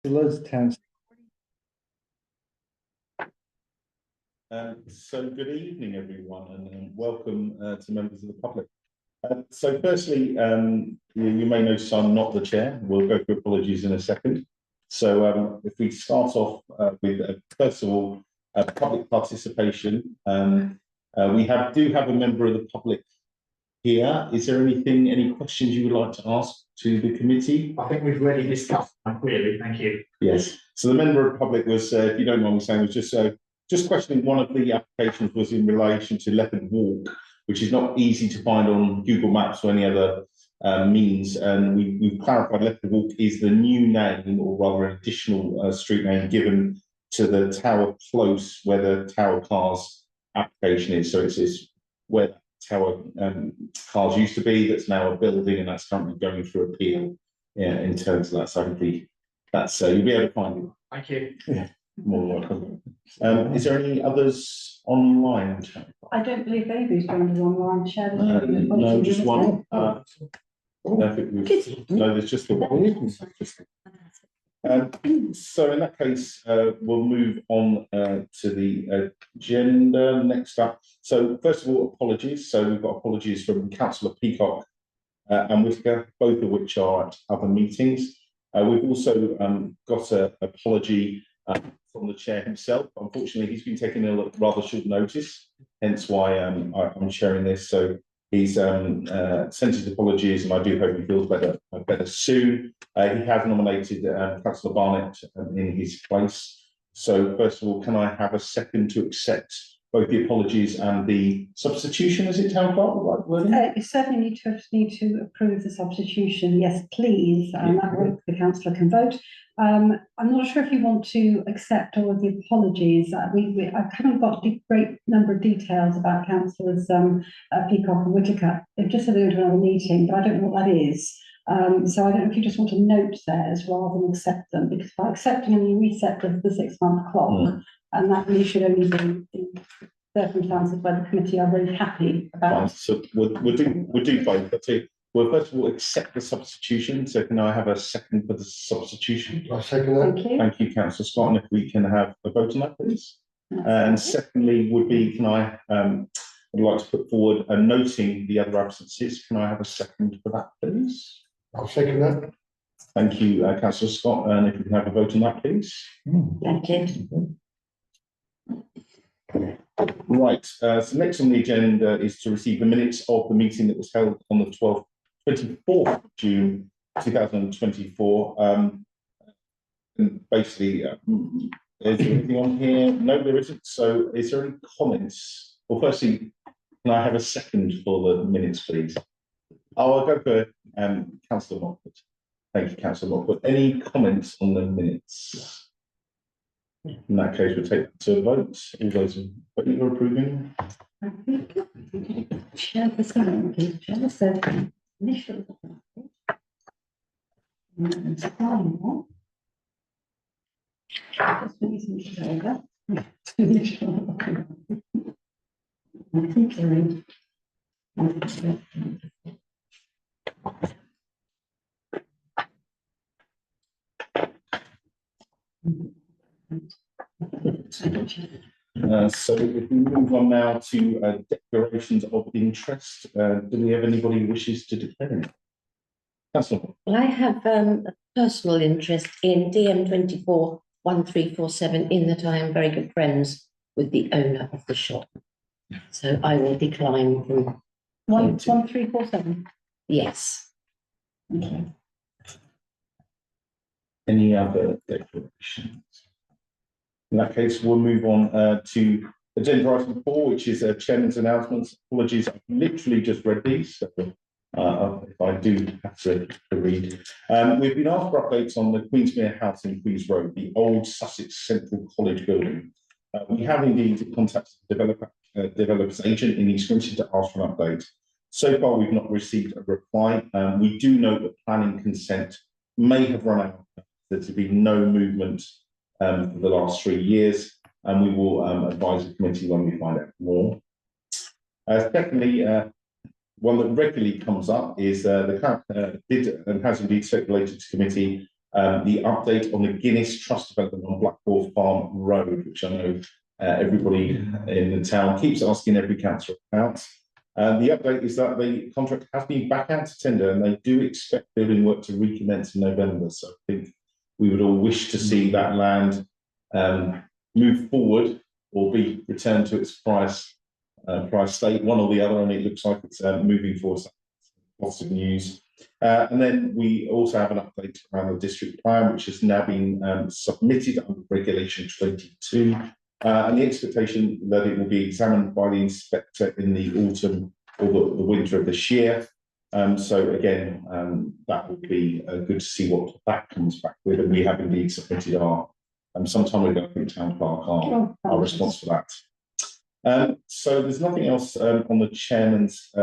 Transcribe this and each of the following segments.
Councillors, town. So good evening, everyone, and welcome to members of the public. So firstly, you may notice I'm not the chair. We'll go through apologies in a second. So if we start off with, first of all, public participation. We do have a member of the public here. Is there any questions you would like to ask to the committee? I think we've already discussed that, really. Thank you. Yes. So the member of the public was, if you don't mind me saying, was just questioning one of the applications was in relation to Leopard Walk, which is not easy to find on Google Maps or any other means. And we've clarified Leopard Walk is the new name, or rather an additional street name given to the Tower Close, where the Tower Cars application is. So it's where Tower Cars used to be, that's now a building, and that's currently going through appeal in terms of that. So hopefully that's you'll be able to find it. Thank you. Yeah, more welcome. Is there any others online? I don't believe anybody's joined us online. Share the screen. No, just one. No, there's just the one. So in that case, we'll move on to the agenda next up. So first of all, apologies. So we've got apologies from Councillor Peacock and Whitaker, both of which are at other meetings. We've also got an apology from the chair himself. Unfortunately, he's been taking a rather short notice, hence why I'm sharing this. So he's sent his apologies, and I do hope he feels better soon. He has nominated Councillor Barnett in his place. So first of all, can I have a second to accept both the apologies and the substitution? Is it Town Clerk? You certainly need to approve the substitution. Yes, please. That way the councillor can vote. I'm not sure if you want to accept all of the apologies. I haven't got a great number of details about councillors Peacock and Whitaker. They've just said they're going to another meeting, but I don't know what that is. So I don't know if you just want to note theirs rather than accept them, because by accepting them, you reset the 6-month clock, and that really should only be in circumstances where the committee are very happy about. Right, so we'll do both. Well, first of all, accept the substitution. So can I have a second for the substitution? I'll second that. Thank you. Thank you, Councillor Scott. And if we can have a vote on that, please. And secondly, I'd like to put forward a noting the other absences. Can I have a second for that, please? I'll second that. Thank you, Councillor Scott. And if we can have a vote on that, please. Thank you. Right. So next on the agenda is to receive the minutes of the meeting that was held on the 24th of June 2024. And basically, is there anything on here? No, there isn't. So is there any comments? Well, firstly, can I have a second for the minutes, please? I'll go for Councillor Mockford. Thank you, Councillor Mockford. Any comments on the minutes? In that case, we'll take that to a vote. All those in favour of approving? Share the screen. Share the screen. Initial. Just using it over. I think they're in. So if we move on now to declarations of interest, do we have anybody who wishes to declare? Councillor. Well, I have a personal interest in DM 241347, in that I am very good friends with the owner of the shop. So I will decline from 1347. yes. Okay. Any other declarations? In that case, we'll move on to agenda item 4, which is chairman's announcements. Apologies, I've literally just read these, so if I do have to read. We've been asked for updates on the Queensmere House in Queens Road, the old Sussex Central College building. We have indeed contacted the developer's agent in East Grinstead to ask for an update. So far, we've not received a reply. We do know that planning consent may have run out. There's been no movement for the last 3 years, and we will advise the committee when we find out more. Secondly, one that regularly comes up is the CAP did and has indeed circulated to committee the update on the Guinness Trust development on Blackpool Farm Road, which I know everybody in the town keeps asking every councillor about. The update is that the contract has been back out to tender, and they do expect building work to recommence in November. So I think we would all wish to see that land move forward or be returned to its price state, one or the other, and it looks like it's moving forward. So positive news. And then we also have an update around the district plan, which has now been submitted under Regulation 22. And the expectation that it will be examined by the inspector in the autumn or the winter of this year. So again, that will be good to see what that comes back with. And we have indeed submitted our, some time ago, I think Town Clerk, our response for that. So there's nothing else on the chairman's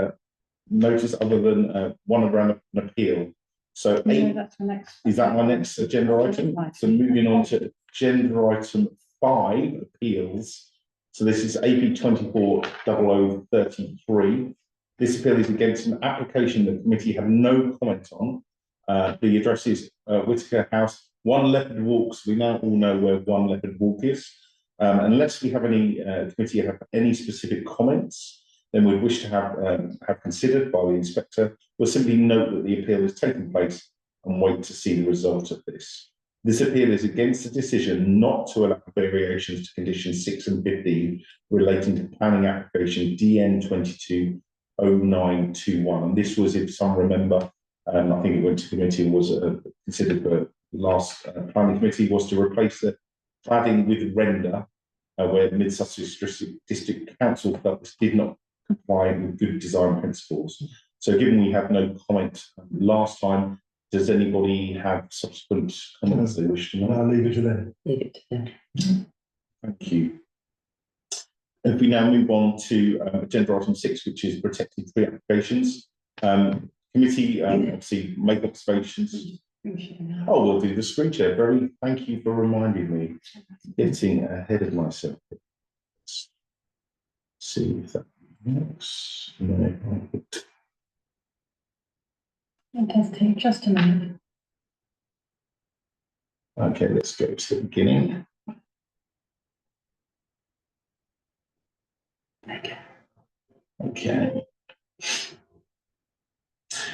notice other than one around an appeal. So No, that's the next. is that my next agenda item? So moving on to agenda item 5, appeals. So this is AP 240033. This appeal is against an application the committee had no comment on. The address is Whitaker House, 1 Leopard Walks. We now all know where 1 Leopard Walk is. Unless we have any committee have any specific comments, then we'd wish to have considered by the inspector. We'll simply note that the appeal is taking place and wait to see the result of this. This appeal is against the decision not to allow variations to conditions 6 and 15 relating to planning application DN 220921. And this was, if some remember, I think it went to committee and was considered for the last planning committee, was to replace the cladding with render, where the Mid Sussex District Council felt this did not comply with good design principles. So given we had no comment last time, does anybody have subsequent comments they wish to make? I'll leave it to them. Leave it to them. Thank you. If we now move on to agenda item 6, which is protected tree applications. Committee obviously make observations. Oh, we'll do the screen share. Very, thank you for reminding me. Getting ahead of myself. Let's see if that works. No, Fantastic, just a minute. okay, let's go to the beginning. Okay.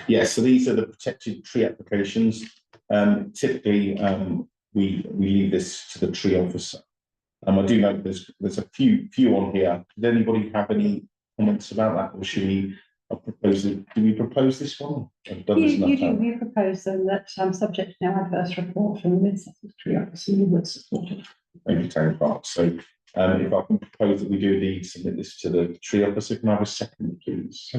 Yeah, so these are the protected tree applications. Typically, we leave this to the tree officer. I do know there's a few on here. Does anybody have any comments about that, or should we propose it? Do we propose this one? You propose then that subject to now adverse report from the Mid Sussex Tree Officer, you would support it. Thank you, Town Clerk. So if I can propose that we do indeed submit this to the tree officer, can I have a second, please?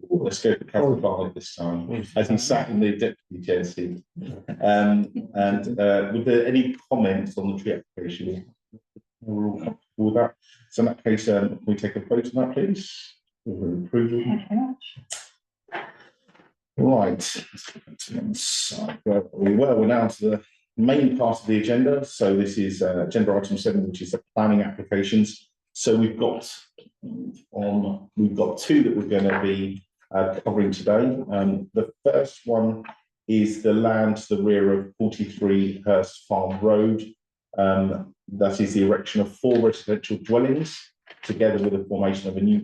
Let's go for Councillor Bartlett this time, as he sat in the deputy chair seat. Were there any comments on the tree application? We're all comfortable with that. So in that case, can we take a vote on that, please? Approval. Thank you very much. Right. We're now to the main part of the agenda. So this is agenda item 7, which is the planning applications. So we've got 2 that we're going to be covering today. The first one is the land to the rear of 43 Hurst Farm Road. That is the erection of 4 residential dwellings, together with the formation of a new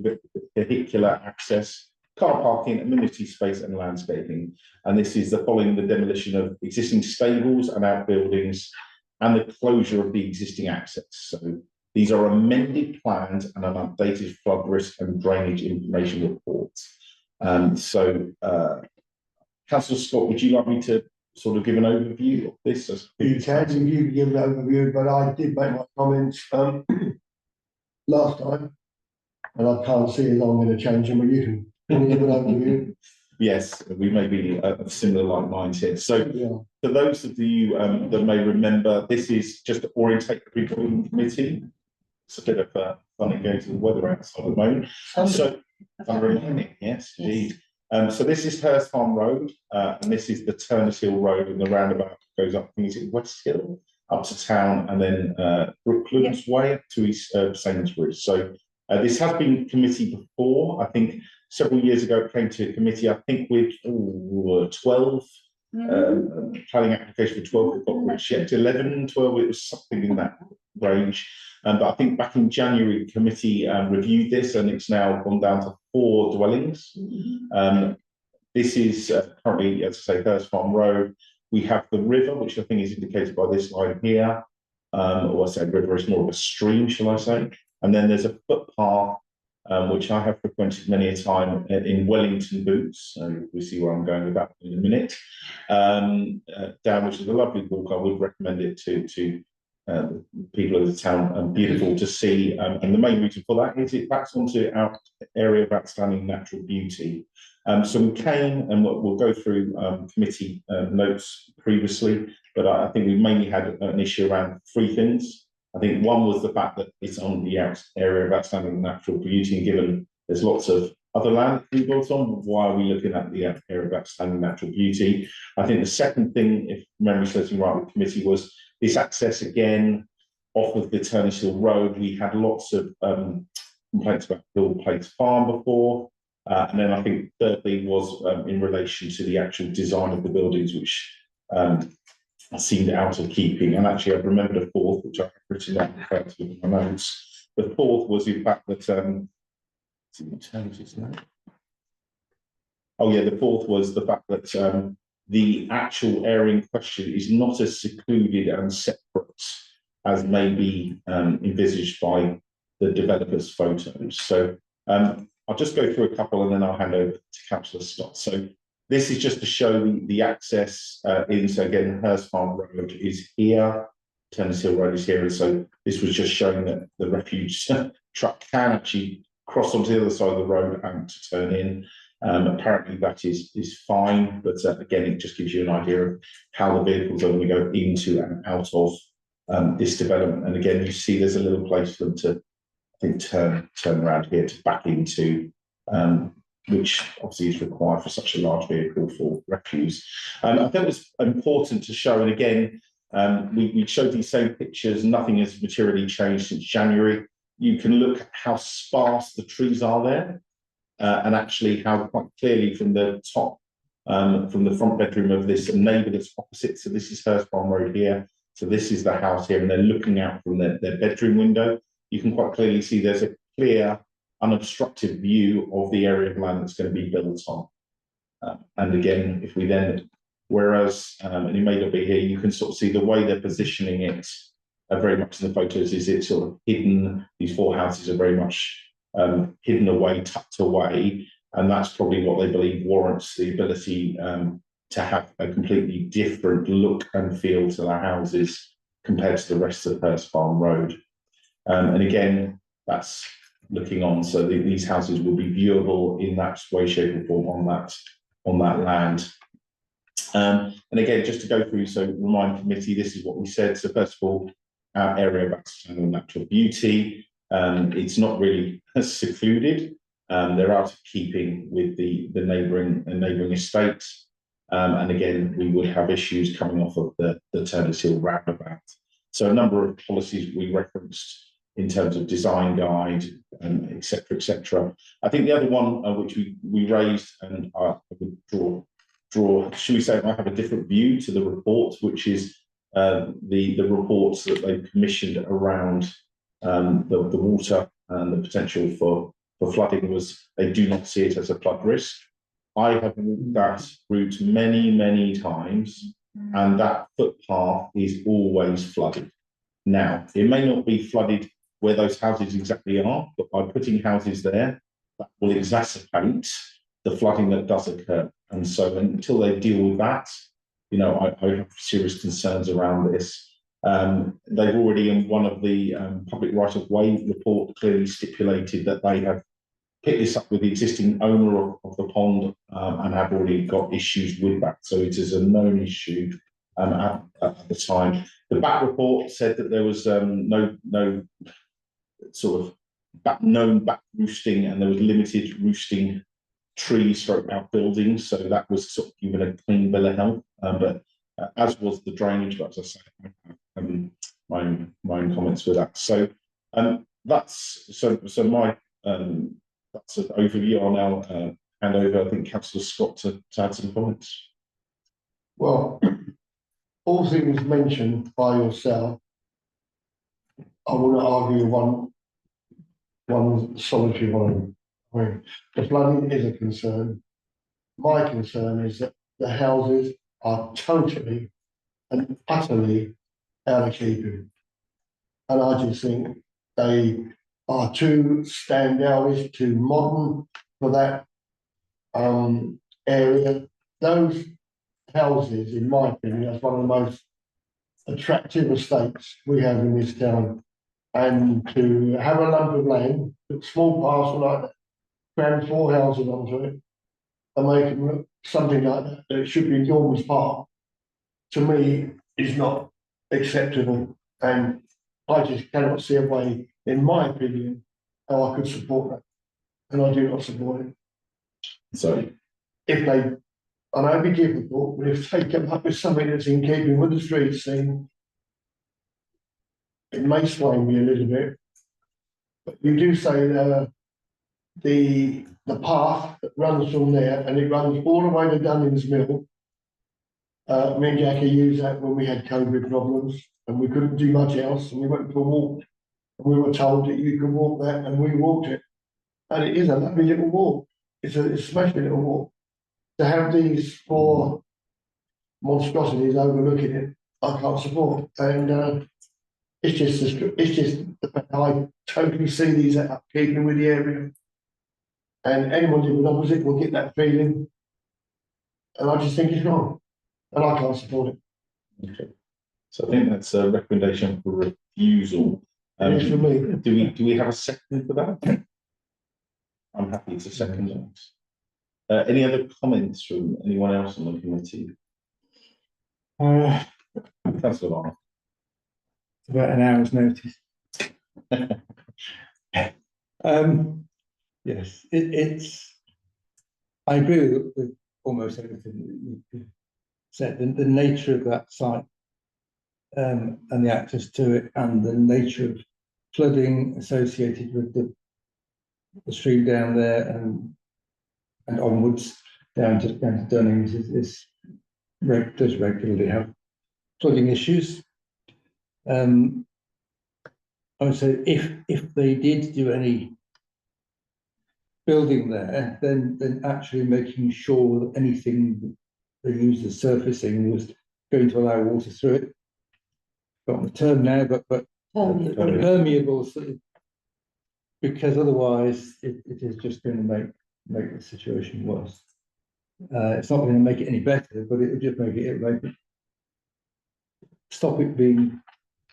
vehicular access, car parking, amenity space and landscaping. And this is following the demolition of existing stables and outbuildings and the closure of the existing access. So these are amended plans and an updated flood risk and drainage information report. Councillor Scott, would you like me to sort of give an overview of this? You can give an overview, but I did make my comments last time, and I can't see as I'm going to change them, but you can give an overview. Yes, we may be of similar like minds here. So Yeah. for those of you that may remember, this is just to orientate everybody in the committee. It's a bit of fun and games with the weather outside at the moment. So remaining, yes, indeed. So this is Hurst Farm Road, and this is the Turners Hill Road, and the roundabout goes up, I think it's West Hill, up to town, and then Brooklands Way up to East Sainsbury's. So this has been committee before. I think several years ago it came to committee, I think with 12 planning application for 12, it got rejected, 11, 12, it was something in that range. But I think back in January, the committee reviewed this, and it's now gone down to 4 dwellings. This is currently, as I say, Hurst Farm Road. We have the river, which I think is indicated by this line here. Or I say river is more of a stream, shall I say. And then there's a footpath, which I have frequented many a time in Wellington Boots. So we see where I'm going with that in a minute. Down, which is a lovely walk. I would recommend it to the people of the town. Beautiful to see. And the main reason for that is it backs onto our area of outstanding natural beauty. So we came, and we'll go through committee notes previously, but I think we mainly had an issue around 3 things. I think one was the fact that it's on the area of outstanding natural beauty, and given there's lots of other land to be built on, why are we looking at the area of outstanding natural beauty? I think the second thing, if memory serves me right, with the committee was this access again off of the Turnish Hill Road. We had lots of complaints about Hill Place Farm before. And then I think thirdly was in relation to the actual design of the buildings, which seemed out of keeping. And actually, I've remembered a fourth, which I've written down in my notes. The fourth was in fact that, oh yeah, the fourth was the fact that the actual area in question is not as secluded and separate as may be envisaged by the developer's photos. So I'll just go through a couple and then I'll hand over to Councillor Stott. So this is just to show the access in. So again, Hurst Farm Road is here, Turnish Hill Road is here. And so this was just showing that the refuge truck can actually cross onto the other side of the road and to turn in. Apparently that is fine, but again, it just gives you an idea of how the vehicles are going to go into and out of this development. And again, you see there's a little place for them to, I think, turn around here to back into, which obviously is required for such a large vehicle for refuse. I think it was important to show, and again, we showed these same pictures, nothing has materially changed since January. You can look at how sparse the trees are there, and actually how quite clearly from the top, from the front bedroom of this neighbour that's opposite, so this is Hurst Farm Road here, so this is the house here, and they're looking out from their bedroom window. You can quite clearly see there's a clear, unobstructed view of the area of land that's going to be built on. And again, if we then, whereas, and it may not be here, you can sort of see the way they're positioning it very much in the photos is it's sort of hidden. These 4 houses are very much hidden away, tucked away. And that's probably what they believe warrants the ability to have a completely different look and feel to their houses compared to the rest of Hurst Farm Road. And again, that's looking on, so these houses will be viewable in that way, shape, or form on that land. And again, just to go through, so remind committee, this is what we said. So first of all, our area of outstanding natural beauty. It's not really secluded. They're out of keeping with the neighbouring estates. And again, we would have issues coming off of the Turnish Hill roundabout. So a number of policies we referenced in terms of design guide, et cetera, et cetera. I think the other one which we raised, and I would draw, should we say, I have a different view to the report, which is the reports that they've commissioned around the water and the potential for flooding, was they do not see it as a flood risk. I have walked that route many, many times, and that footpath is always flooded. Now, it may not be flooded where those houses exactly are, but by putting houses there, that will exacerbate the flooding that does occur. And so until they deal with that, you know, I have serious concerns around this. They've already, in one of the public right-of-way report, clearly stipulated that they have picked this up with the existing owner of the pond and have already got issues with that. So it is a known issue at the time. The back report said that there was no sort of known back roosting, and there was limited roosting trees stroke outbuildings, so that was sort of given a clean bill of health, but as was the drainage. But as I say, my own comments with that. So that's so my that's an overview. I'll now hand over, I think, Councillor Scott to add some comments. Well, all things mentioned by yourself, I will not argue one solitary one. I mean, the flooding is a concern. My concern is that the houses are totally and utterly out of keeping. And I just think they are too standoutish, too modern for that area. Those houses, in my opinion, that's one of the most attractive estates we have in this town. And to have a lump of land, a small parcel like that, cram 4 houses onto it, and make them look something like that, that it should be Norman's Park, to me, is not acceptable. And I just cannot see a way, in my opinion, how I could support that. And I do not support it. So, If they, I know it'd be difficult, but if they come up with something that's in keeping with the street scene, it may sway me a little bit. But you do say the path that runs from there, and it runs all the way to Dunning's Mill. Me and Jackie used that when we had COVID problems and we couldn't do much else, and we went for a walk. And we were told that you could walk that, and we walked it. And it is a lovely little walk. It's a smashing little walk. To have these 4 monstrosities overlooking it, I can't support. And it's just I totally see these out keeping with the area. And anyone living opposite will get that feeling. And I just think it's wrong. And I can't support it. okay. So I think that's a recommendation for refusal. It is for me. Do we have a second for that? I'm happy to second that. Any other comments from anyone else on the committee? Councillor Arnold. About an hour's notice. Yes, it's. I agree with almost everything that you said. The nature of that site, and the access to it, and the nature of flooding associated with the stream down there and onwards down to Dunnings does regularly have flooding issues. I would say if they did do any building there, then actually making sure that anything they used as surfacing was going to allow water through it. Got the term now, but permeable, sort of, because otherwise it is just going to make the situation worse. It's not going to make it any better, but it would just make it stop it being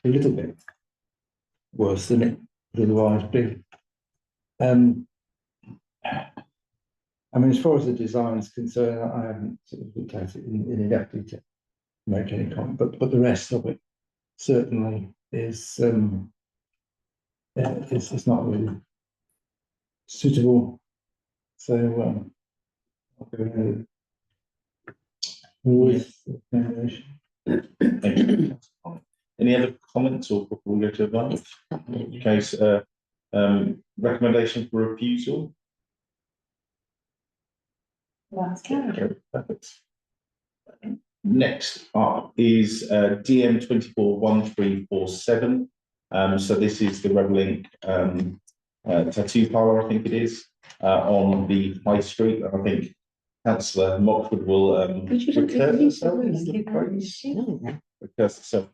a little bit worse than it would otherwise be. I mean, as far as the design is concerned, I haven't sort of looked at it in depth to make any comment, but the rest of it certainly is it's not really suitable. So I'll go ahead with recommendation. Thank you. Any other comments or before we go to a vote? Okay, so, recommendation for refusal. That's good. Perfect. Next up is DM 241347. So this is the Revelink tattoo parlour, I think it is, on the High Street. I think Councillor Mockford will recur herself.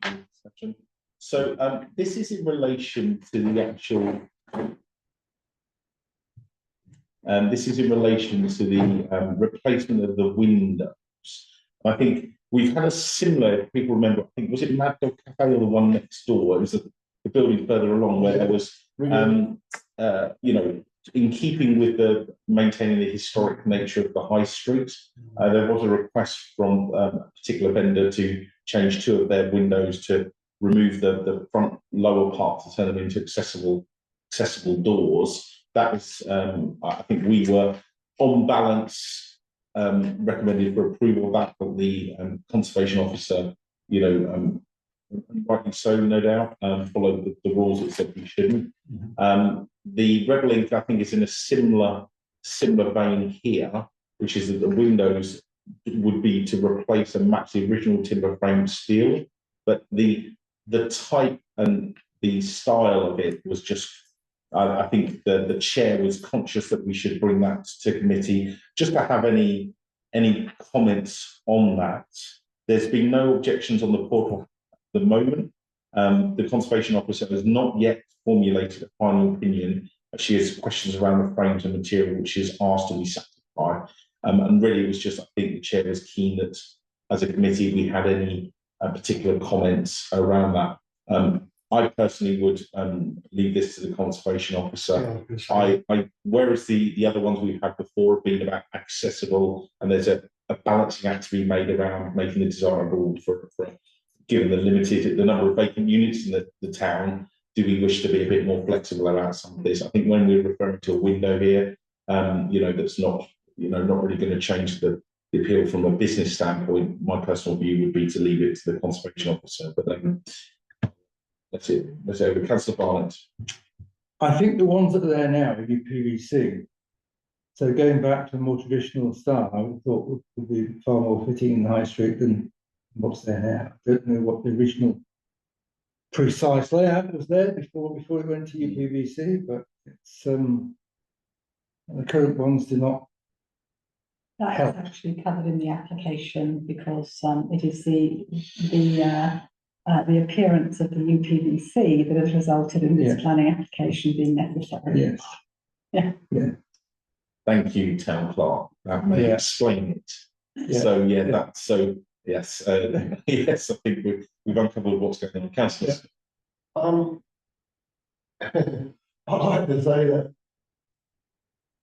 So this is in relation to the actual. This is in relation to the replacement of the windows. I think we've had a similar, if people remember, I think, was it Mad Dog Cafe or the one next door? It was the building further along where there was, you know, in keeping with the maintaining the historic nature of the high street, there was a request from a particular vendor to change 2 of their windows to remove the front lower part to turn them into accessible doors. That was, I think we were on balance recommended for approval of that, but the conservation officer, you know, rightly so, no doubt, followed the rules that said we shouldn't. The Revelink, I think, is in a similar vein here, which is that the windows would be to replace and match the original timber frame steel, but the type and the style of it was just, I think the chair was conscious that we should bring that to committee, just to have any comments on that. There's been no objections on the portal at the moment. The conservation officer has not yet formulated a final opinion. She has questions around the frames and material, which she's asked to be satisfied. And really, it was just, I think the chair was keen that as a committee, we had any particular comments around that. I personally would leave this to the conservation officer. Whereas the other ones we've had before have been about accessible, and there's a balancing act to be made around making it desirable for given the number of vacant units in the town. Do we wish to be a bit more flexible about some of this? I think when we're referring to a window here, that's not really going to change the appeal from a business standpoint. My personal view would be to leave it to the conservation officer, but that's it. That's over. Councillor Barnett. I think the ones that are there now are UPVC. So going back to a more traditional style, I would thought would be far more fitting in the high street than what's there now. I don't know what the original precise layout was there before it went to UPVC, but it's the current ones do not. That is actually covered in the application because it is the appearance of the UPVC that has resulted in this planning application being necessary. Yes. Yeah. Thank you, Town Clerk. That may explain it. Yeah. So that's so. Yes, yes. I think we've uncovered what's going on. Councillors. I'd like to say that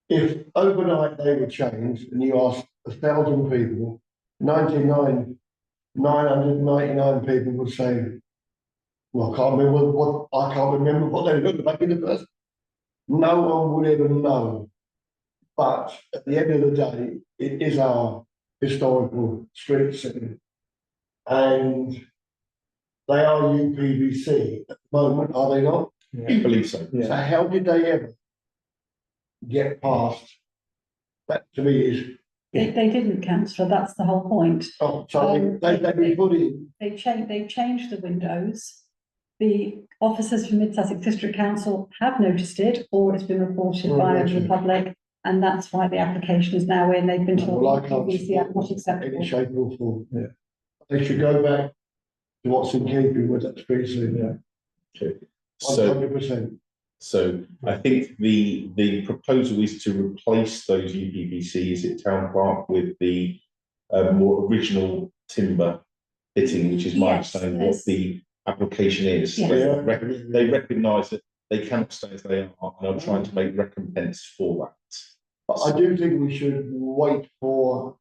if overnight they were changed and you asked 1,000 people, 999 people would say, well, I can't remember what they looked like in the first. No one would ever know. But at the end of the day, it is our historical street scene. And they are UPVC at the moment, are they not? I believe so. So how did they ever get past? That to me is. They didn't, councillor, that's the whole point. Oh, so they put in. They've changed the windows. The officers from Mid Sussex District Council have noticed it, or it's been reported by the public, and that's why the application is now in. They've been told UPVC are not acceptable. Any shape or form. Yeah. They should go back to what's in keeping with that street scene. Yeah. Okay. 100%. So I think the proposal is to replace those UPVCs at Town Park with the more original timber fitting, which is my understanding what the application is. Yes. They recognise that they cannot stay as they are, and are trying to make recompense for that. But I do think we should wait for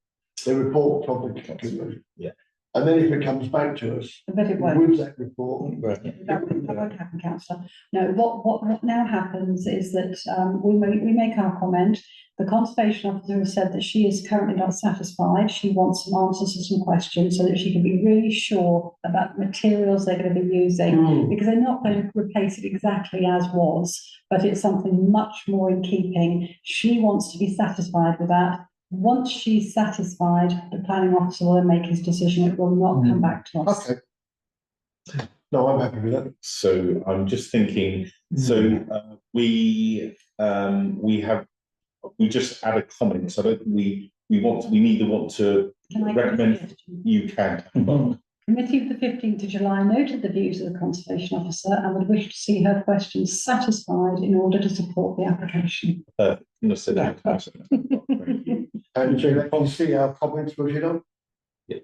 the report from the committee. Yeah. And then if it comes back to us But it won't. with that report. That won't happen, councillor. No, what now happens is that we make our comment. The conservation officer has said that she is currently not satisfied. She wants some answers to some questions so that she can be really sure about the materials they're going to be using, because they're not going to replace it exactly as was, but it's something much more in keeping. She wants to be satisfied with that. Once she's satisfied, the planning officer will then make his decision. It will not come back to us. Okay. No, I'm happy with that. So I'm just thinking. So we just add a comment. So we neither want to Can I recommend. You can. Committee of the 15th of July noted the views of the conservation officer and would wish to see her questions satisfied in order to support the application. And so let you see our comments, was it on?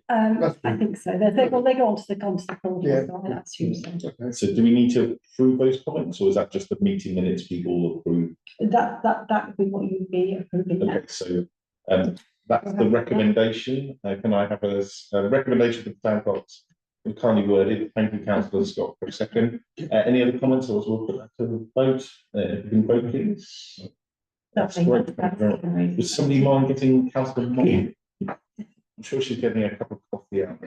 I think so. They go on to the portal. Yeah. So that's Tuesday. Okay. So do we need to approve those comments, or is that just the meeting minutes people approve? That would be what you'd be approving. Okay, so that's the recommendation. Can I have a recommendation for the town clerk? Kindly worded. Thank you, Councillor Scott, for a second. Any other comments, or we'll put that to the vote? If you can vote, please. That's great. Thank you very much. Would somebody mind getting Councillor Moore? I'm sure she's getting a cup of coffee out.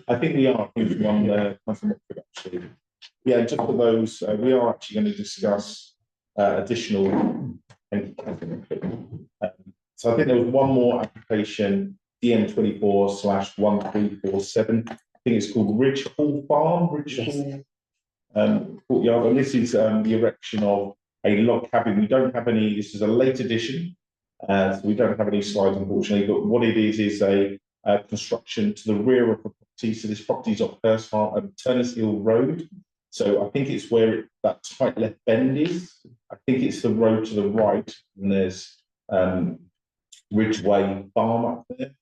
I think we are. One actually. Yeah, just for those, we are actually going to discuss additional. So I think there was one more application, DM24/1347. I think it's called Ridge Hall Farm, Ridge Yes. Hall courtyard, and this is the erection of a log cabin. We don't have any, this is a late addition, so we don't have any slides unfortunately, but what it is a construction to the rear of the property. So this property is off Turners Hill Road. So I think it's where that tight left bend is. I think it's the road to the right, and there's Ridgeway Farm up there,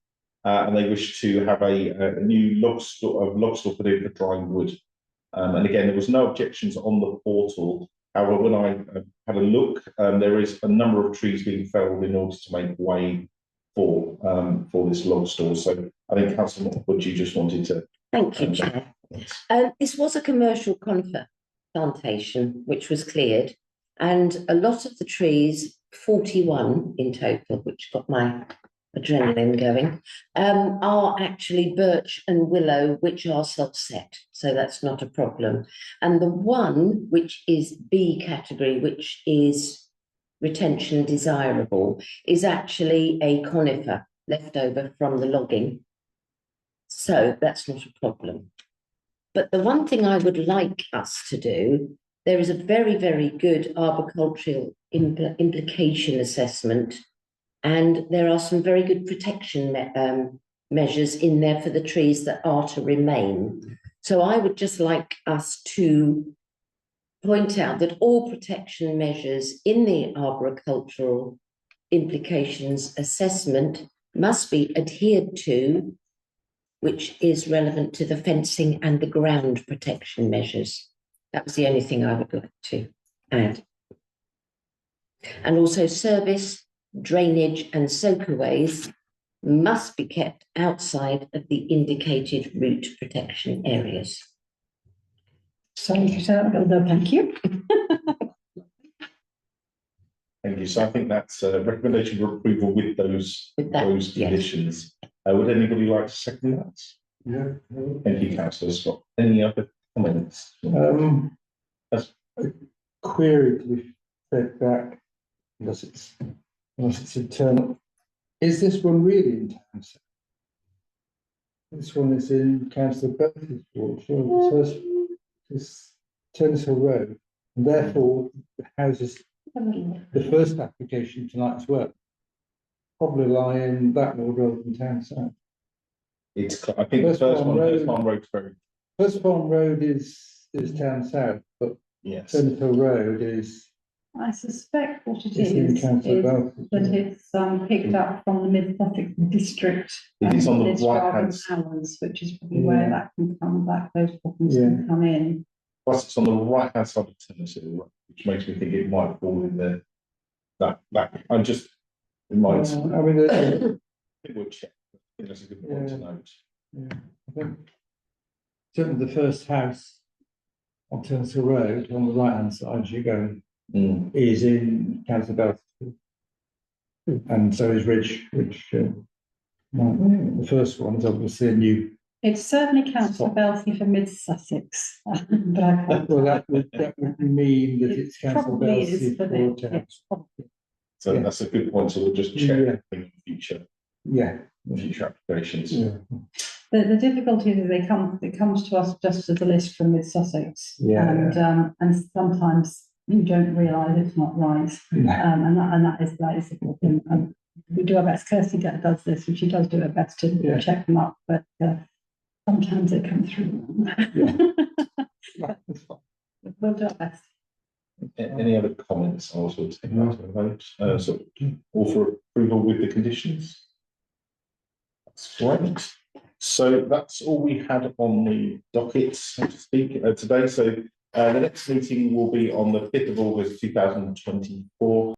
and they wish to have a new log store put in for drying wood. And again, there was no objections on the portal. However, when I had a look, there is a number of trees being felled in order to make way for this log store. So I think Councillor Montford, you just wanted to. Thank you, Chair. This was a commercial conifer plantation which was cleared, and a lot of the trees, 41 in total, which got my adrenaline going, are actually birch and willow, which are self-set, so that's not a problem. And the one which is B category, which is retention desirable, is actually a conifer left over from the logging, so that's not a problem. But the one thing I would like us to do, there is a very, very good arboricultural implication assessment, and there are some very good protection measures in there for the trees that are to remain. So I would just like us to point out that all protection measures in the arboricultural implications assessment must be adhered to, which is relevant to the fencing and the ground protection measures. That was the only thing I would like to add. And also service, drainage and soakaways must be kept outside of the indicated route protection areas. Thank you. Thank you. Thank you. So I think that's a recommendation for approval with those Yes. conditions. Would anybody like to second that? Yeah. Thank you, Councillor Scott. Any other comments? A query to be fed back, unless it's internal. Is this one really in town centre? This one is in Councillor Berkeley's ward. Sure, first is Turners Hill Road, and therefore the houses, the first application tonight as well, probably lie in that ward rather than town centre. I think the first one, Road's very. First Farm Road is town south, but Yes. Turners Hill Road is I suspect what it in is Councillor that it's picked up from the Mid Sussex district. It is on the list right rather hand than ours, which is probably where that can come back, those problems can come in. Plus, it's on the right hand side of Turners Hill Road, which makes me think it might fall in there. That I'm just reminds. I mean, It would check. I think that's a good point to note. I think certainly the first house on Turners Hill Road on the right hand side as you go is in Councillor Belfast. And so is Ridge. The first one is obviously a new. It's certainly Councillor Belsley for Mid Sussex, but I can't. Well, that would mean that it's Councillor probably is, Belsley but for it's probably. So that's a good point. So we'll just check in future applications. Yeah. The difficulty is it comes to us just as a list from Mid Sussex, and sometimes you don't realise it's not right, and that is the problem. We do our best. Kirsty does this, and she does do her best to check them up, but sometimes they come through. We'll do our best. Any other comments? I'll also take that to a vote. So all for approval with the conditions. That's great. So that's all we had on the docket, so to speak, today. So the next meeting will be on the 5th of August 2024.